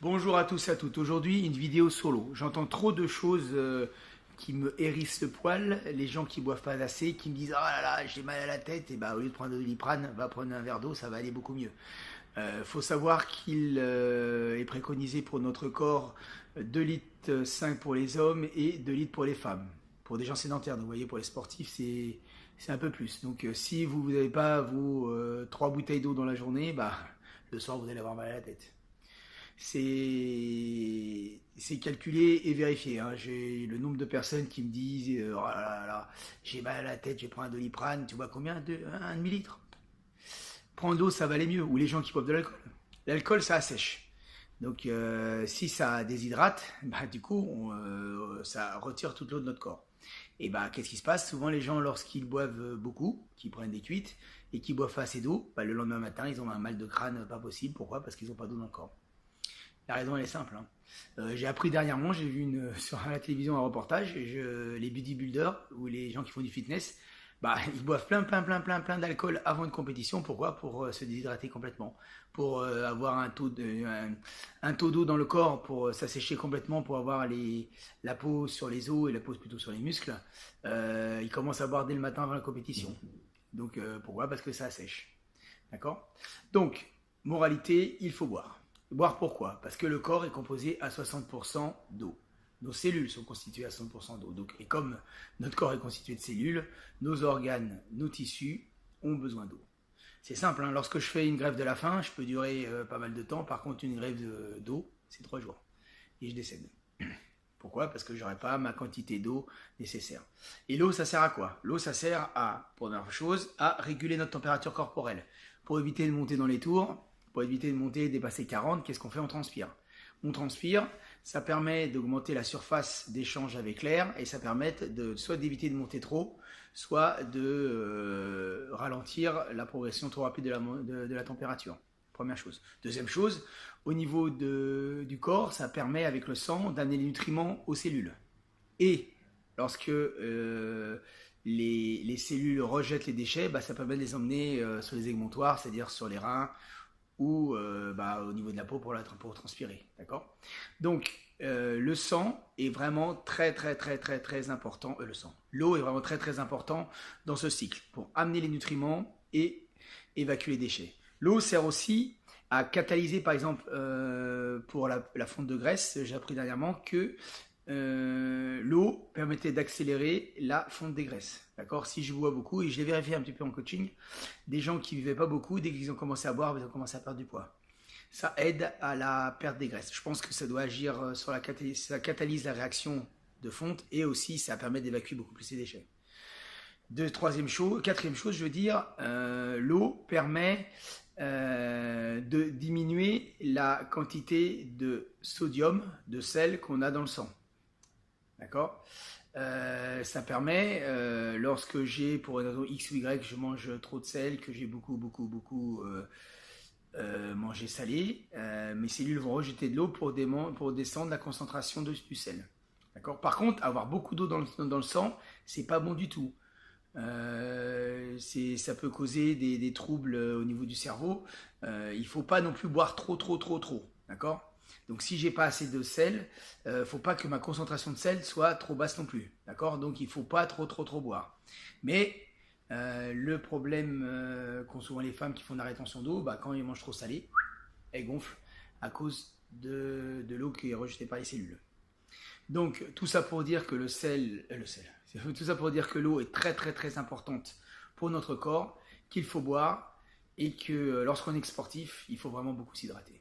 Bonjour à tous et à toutes. Aujourd'hui, une vidéo solo. J'entends trop de choses qui me hérissent le poil. Les gens qui boivent pas assez, qui me disent « Oh là là, j'ai mal à la tête ». Et bah, au lieu de prendre de Doliprane, va prendre un verre d'eau, ça va aller beaucoup mieux. Faut savoir qu'il est préconisé pour notre corps 2 litres 5 pour les hommes et 2 litres pour les femmes. Pour des gens sédentaires, donc vous voyez, pour les sportifs, c'est un peu plus. Donc si vous n'avez pas vos 3 bouteilles d'eau dans la journée, bah, le soir vous allez avoir mal à la tête. C'est calculé et vérifié. Hein. J'ai le nombre de personnes qui me disent oh là là, j'ai mal à la tête, je prends un Doliprane. Tu vois combien? Un demi-litre. Prendre l'eau, ça va aller mieux. Ou les gens qui boivent de l'alcool. L'alcool, ça assèche. Donc, si ça déshydrate, bah, du coup, ça retire toute l'eau de notre corps. Et bah, qu'est-ce qui se passe? Souvent, les gens, lorsqu'ils boivent beaucoup, qui prennent des cuites et qui boivent pas assez d'eau, bah, le lendemain matin, ils ont un mal de crâne pas possible. Pourquoi? Parce qu'ils n'ont pas d'eau dans le corps. La raison elle est simple. Hein. J'ai appris dernièrement, j'ai vu sur la télévision un reportage, les bodybuilders ou les gens qui font du fitness, bah, ils boivent plein d'alcool avant une compétition. Pourquoi? Pour se déshydrater complètement, pour avoir un taux d'eau dans le corps, pour s'assécher complètement, pour avoir la peau sur les os et la peau plutôt sur les muscles. Ils commencent à boire dès le matin avant la compétition. Donc pourquoi? Parce que ça assèche. D'accord? Donc, moralité, il faut boire. Boire pourquoi? Parce que le corps est composé à 60% d'eau. Nos cellules sont constituées à 60% d'eau. Donc, et comme notre corps est constitué de cellules, nos organes, nos tissus ont besoin d'eau. C'est simple, hein, lorsque je fais une grève de la faim, je peux durer pas mal de temps. Par contre, une grève d'eau, c'est 3 jours. Et je décède. Pourquoi? Parce que je n'aurai pas ma quantité d'eau nécessaire. Et l'eau, ça sert à quoi? L'eau, ça sert à, pour première chose, à réguler notre température corporelle. Pour éviter de monter dans les tours, pour éviter de monter et dépasser 40, qu'est-ce qu'on fait? On transpire. On transpire, ça permet d'augmenter la surface d'échange avec l'air et ça permet soit d'éviter de monter trop, soit de ralentir la progression trop rapide de la température. Première chose. Deuxième chose, au niveau du corps, ça permet avec le sang d'amener les nutriments aux cellules. Et lorsque les cellules rejettent les déchets, bah, ça permet de les emmener sur les égouttoirs, c'est-à-dire sur les reins, ou au niveau de la peau pour transpirer, d'accord? Donc le sang est vraiment très important, l'eau est vraiment très important dans ce cycle pour amener les nutriments et évacuer les déchets. L'eau sert aussi à catalyser, par exemple pour la fonte de graisse. J'ai appris dernièrement que l'eau permettait d'accélérer la fonte des graisses. D'accord? Si je bois beaucoup, et je l'ai vérifié un petit peu en coaching, des gens qui ne vivaient pas beaucoup, dès qu'ils ont commencé à boire, ils ont commencé à perdre du poids. Ça aide à la perte des graisses. Je pense que ça doit agir sur ça catalyse la réaction de fonte et aussi ça permet d'évacuer beaucoup plus les déchets. Quatrième chose, je veux dire, l'eau permet de diminuer la quantité de sodium, de sel qu'on a dans le sang. D'accord? Ça permet, lorsque j'ai, pour une raison X ou Y, je mange trop de sel, que j'ai beaucoup mangé salé, mes cellules vont rejeter de l'eau pour descendre la concentration du sel. D'accord? Par contre, avoir beaucoup d'eau dans le sang, c'est pas bon du tout. Ça peut causer des troubles au niveau du cerveau. Il faut pas non plus boire trop. D'accord? Donc si j'ai pas assez de sel, faut pas que ma concentration de sel soit trop basse non plus. D'accord? Donc il faut pas trop boire. Mais le problème qu'ont souvent les femmes qui font de la rétention d'eau, bah, quand ils mangent trop salé, elles gonflent à cause de l'eau qui est rejetée par les cellules. Donc tout ça pour dire que tout ça pour dire que l'eau est très importante pour notre corps, qu'il faut boire et que lorsqu'on est sportif, il faut vraiment beaucoup s'hydrater.